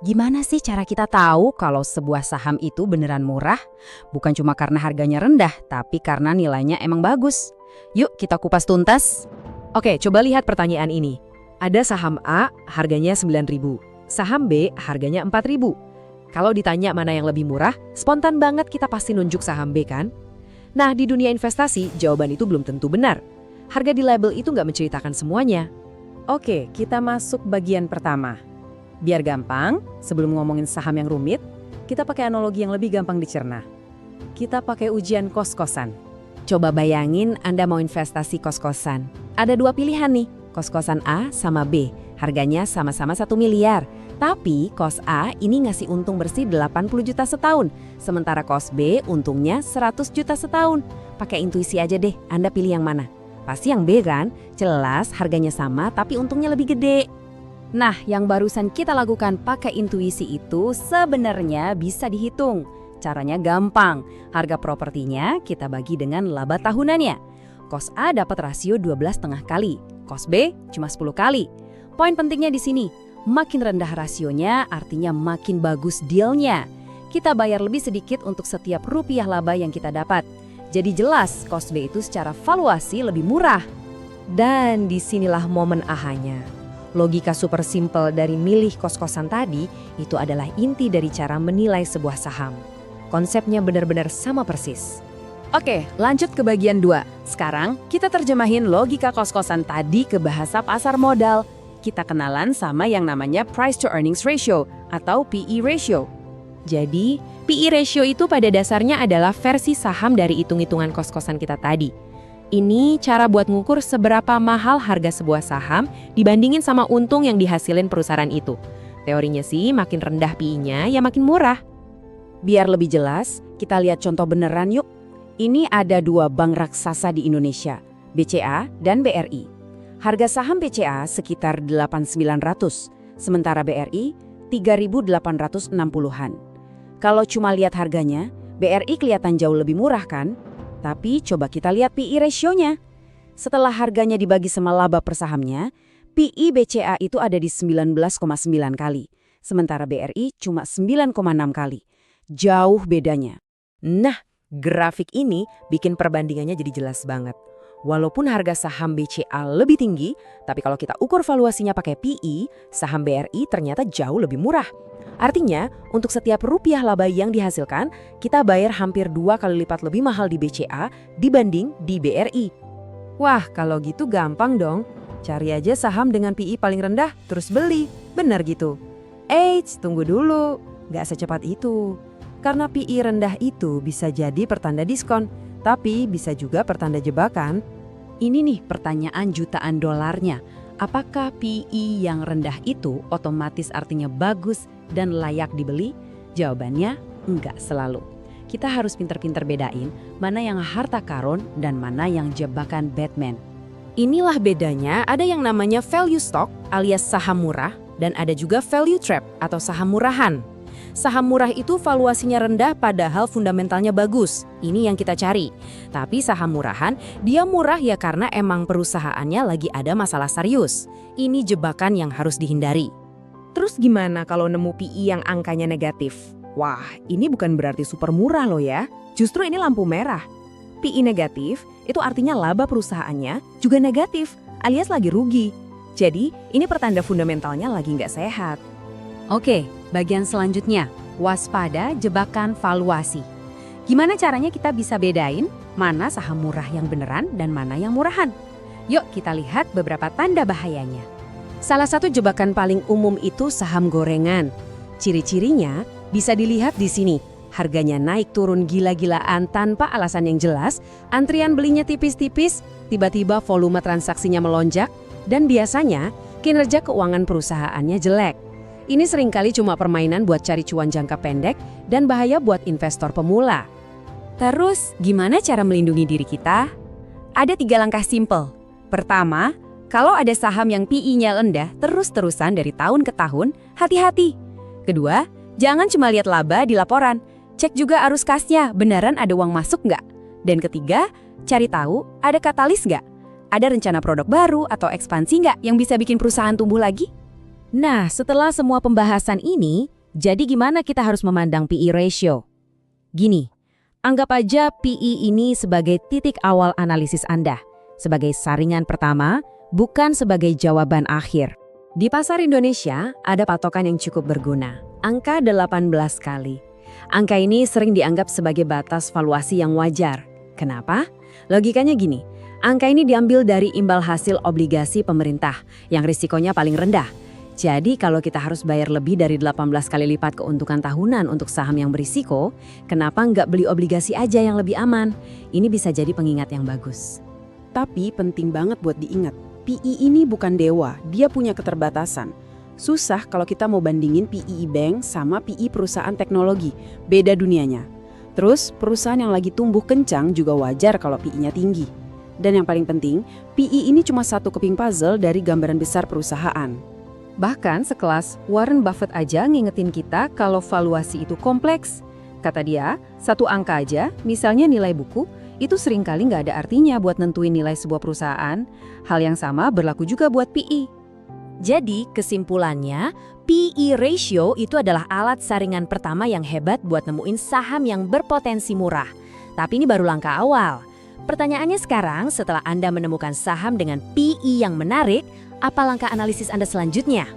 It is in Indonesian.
Gimana sih cara kita tahu kalau sebuah saham itu beneran murah? Bukan cuma karena harganya rendah, tapi karena nilainya emang bagus. Yuk kita kupas tuntas. Oke, coba lihat pertanyaan ini. Ada saham A, harganya 9.000. Saham B, harganya 4.000. Kalau ditanya mana yang lebih murah, spontan banget kita pasti nunjuk saham B kan? Nah, di dunia investasi, jawaban itu belum tentu benar. Harga di label itu nggak menceritakan semuanya. Oke, kita masuk bagian pertama. Biar gampang, sebelum ngomongin saham yang rumit, kita pakai analogi yang lebih gampang dicerna. Kita pakai ujian kos-kosan. Coba bayangin Anda mau investasi kos-kosan. Ada dua pilihan nih, kos-kosan A sama B. Harganya sama-sama 1 miliar. Tapi kos A ini ngasih untung bersih 80 juta setahun. Sementara kos B untungnya 100 juta setahun. Pakai intuisi aja deh, Anda pilih yang mana? Pasti yang B kan? Jelas harganya sama tapi untungnya lebih gede. Nah, yang barusan kita lakukan pakai intuisi itu sebenarnya bisa dihitung. Caranya gampang. Harga propertinya kita bagi dengan laba tahunannya. Kos A dapat rasio 12,5 kali, kos B cuma 10 kali. Poin pentingnya di sini, makin rendah rasionya artinya makin bagus dealnya. Kita bayar lebih sedikit untuk setiap rupiah laba yang kita dapat. Jadi jelas kos B itu secara valuasi lebih murah. Dan disinilah momen ahanya. Logika super simple dari milih kos-kosan tadi itu adalah inti dari cara menilai sebuah saham. Konsepnya benar-benar sama persis. Oke, lanjut ke bagian 2. Sekarang kita terjemahin logika kos-kosan tadi ke bahasa pasar modal. Kita kenalan sama yang namanya price to earnings ratio atau PE ratio. Jadi, PE ratio itu pada dasarnya adalah versi saham dari hitung-hitungan kos-kosan kita tadi. Ini cara buat ngukur seberapa mahal harga sebuah saham dibandingin sama untung yang dihasilin perusahaan itu. Teorinya sih makin rendah PE-nya ya makin murah. Biar lebih jelas, kita lihat contoh beneran yuk. Ini ada dua bank raksasa di Indonesia, BCA dan BRI. Harga saham BCA sekitar 8.900, sementara BRI 3.860-an. Kalau cuma lihat harganya, BRI kelihatan jauh lebih murah kan? Tapi coba kita lihat PE ratio-nya. Setelah harganya dibagi sama laba per sahamnya, PE BCA itu ada di 19,9 kali, sementara BRI cuma 9,6 kali. Jauh bedanya. Nah, grafik ini bikin perbandingannya jadi jelas banget. Walaupun harga saham BCA lebih tinggi, tapi kalau kita ukur valuasinya pakai PE, saham BRI ternyata jauh lebih murah. Artinya, untuk setiap rupiah laba yang dihasilkan, kita bayar hampir 2 kali lipat lebih mahal di BCA dibanding di BRI. Wah, kalau gitu gampang dong. Cari aja saham dengan PE paling rendah, terus beli. Benar gitu. Eits, tunggu dulu. Nggak secepat itu. Karena PE rendah itu bisa jadi pertanda diskon, tapi bisa juga pertanda jebakan. Ini nih pertanyaan jutaan dolarnya. Apakah PE yang rendah itu otomatis artinya bagus dan layak dibeli? Jawabannya enggak selalu. Kita harus pinter-pinter bedain mana yang harta karun dan mana yang jebakan Batman. Inilah bedanya, ada yang namanya value stock alias saham murah dan ada juga value trap atau saham murahan. Saham murah itu valuasinya rendah padahal fundamentalnya bagus. Ini yang kita cari. Tapi saham murahan, dia murah ya karena emang perusahaannya lagi ada masalah serius. Ini jebakan yang harus dihindari. Terus gimana kalau nemu PE yang angkanya negatif? Wah, ini bukan berarti super murah loh ya. Justru ini lampu merah. PE negatif itu artinya laba perusahaannya juga negatif, alias lagi rugi. Jadi, ini pertanda fundamentalnya lagi nggak sehat. Oke, bagian selanjutnya, waspada jebakan valuasi. Gimana caranya kita bisa bedain mana saham murah yang beneran dan mana yang murahan? Yuk kita lihat beberapa tanda bahayanya. Salah satu jebakan paling umum itu saham gorengan. Ciri-cirinya bisa dilihat di sini. Harganya naik turun gila-gilaan tanpa alasan yang jelas, antrian belinya tipis-tipis, tiba-tiba volume transaksinya melonjak, dan biasanya kinerja keuangan perusahaannya jelek. Ini seringkali cuma permainan buat cari cuan jangka pendek dan bahaya buat investor pemula. Terus, gimana cara melindungi diri kita? Ada 3 langkah simpel. Pertama, kalau ada saham yang PE-nya rendah terus-terusan dari tahun ke tahun, hati-hati. Kedua, jangan cuma lihat laba di laporan. Cek juga arus kasnya, beneran ada uang masuk nggak? Dan ketiga, cari tahu ada katalis nggak? Ada rencana produk baru atau ekspansi nggak yang bisa bikin perusahaan tumbuh lagi? Nah, setelah semua pembahasan ini, jadi gimana kita harus memandang PE ratio? Gini, anggap aja PE ini sebagai titik awal analisis Anda, sebagai saringan pertama, bukan sebagai jawaban akhir. Di pasar Indonesia, ada patokan yang cukup berguna, angka 18 kali. Angka ini sering dianggap sebagai batas valuasi yang wajar. Kenapa? Logikanya gini, angka ini diambil dari imbal hasil obligasi pemerintah, yang risikonya paling rendah. Jadi kalau kita harus bayar lebih dari 18 kali lipat keuntungan tahunan untuk saham yang berisiko, kenapa nggak beli obligasi aja yang lebih aman? Ini bisa jadi pengingat yang bagus. Tapi penting banget buat diingat, PE ini bukan dewa, dia punya keterbatasan. Susah kalau kita mau bandingin PE bank sama PE perusahaan teknologi, beda dunianya. Terus perusahaan yang lagi tumbuh kencang juga wajar kalau PE-nya tinggi. Dan yang paling penting, PE ini cuma satu keping puzzle dari gambaran besar perusahaan. Bahkan sekelas Warren Buffett aja ngingetin kita kalau valuasi itu kompleks. Kata dia, satu angka aja, misalnya nilai buku, itu seringkali nggak ada artinya buat nentuin nilai sebuah perusahaan. Hal yang sama berlaku juga buat PE. Jadi, kesimpulannya, PE ratio itu adalah alat saringan pertama yang hebat buat nemuin saham yang berpotensi murah. Tapi ini baru langkah awal. Pertanyaannya sekarang, setelah Anda menemukan saham dengan PE yang menarik, apa langkah analisis Anda selanjutnya?